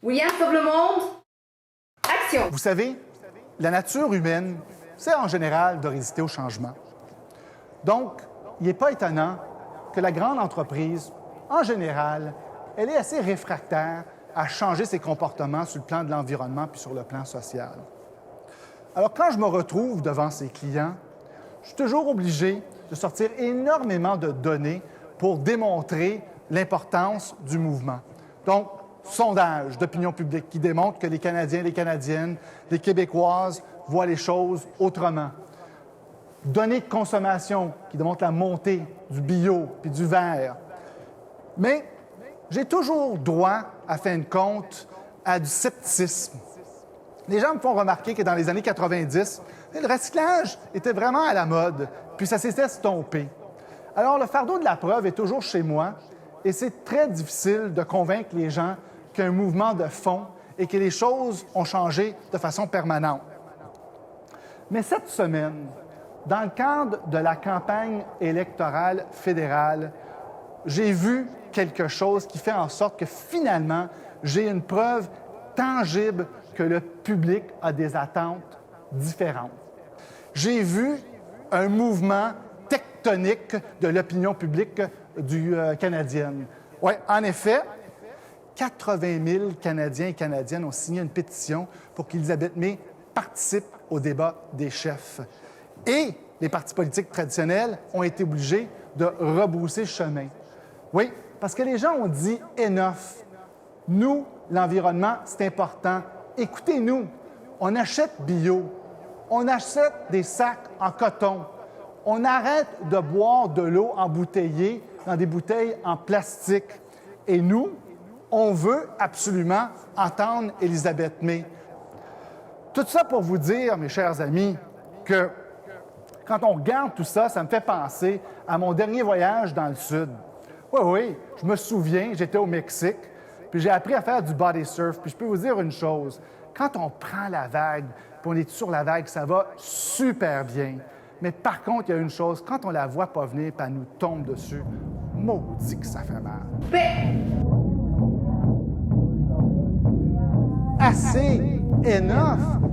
William sauve le monde. Action! Vous savez, la nature humaine, c'est en général de résister au changement. Donc, il n'est pas étonnant que la grande entreprise, en général, elle est assez réfractaire à changer ses comportements sur le plan de l'environnement puis sur le plan social. Alors, quand je me retrouve devant ces clients, je suis toujours obligé de sortir énormément de données pour démontrer l'importance du mouvement. Donc, sondages d'opinion publique qui démontrent que les Canadiens, les Canadiennes, les Québécoises voient les choses autrement. Données de consommation qui démontrent la montée du bio puis du vert. Mais j'ai toujours droit, à fin de compte, à du scepticisme. Les gens me font remarquer que dans les années 90, le recyclage était vraiment à la mode, puis ça s'est estompé. Alors, le fardeau de la preuve est toujours chez moi, et c'est très difficile de convaincre les gens qu'il y a un mouvement de fond et que les choses ont changé de façon permanente. Mais cette semaine, dans le cadre de la campagne électorale fédérale, j'ai vu quelque chose qui fait en sorte que finalement, j'ai une preuve tangible que le public a des attentes différentes. J'ai vu un mouvement tectonique de l'opinion publique canadienne. Oui, en effet, 80 000 Canadiens et Canadiennes ont signé une pétition pour qu'Élisabeth May participe au débat des chefs. Et les partis politiques traditionnels ont été obligés de rebrousser chemin. Oui, parce que les gens ont dit « enough ». Nous, l'environnement, c'est important. Écoutez-nous, on achète bio, on achète des sacs en coton, on arrête de boire de l'eau embouteillée dans des bouteilles en plastique. Et nous, on veut absolument entendre Élisabeth May. Tout ça pour vous dire, mes chers amis, que quand on regarde tout ça, ça me fait penser à mon dernier voyage dans le Sud. Oui, je me souviens, j'étais au Mexique, puis j'ai appris à faire du body surf. Puis je peux vous dire une chose, quand on prend la vague, puis on est sur la vague, ça va super bien. Mais par contre, il y a une chose, quand on la voit pas venir, puis elle nous tombe dessus, maudit que ça fait mal. Paix! Assez! Enough!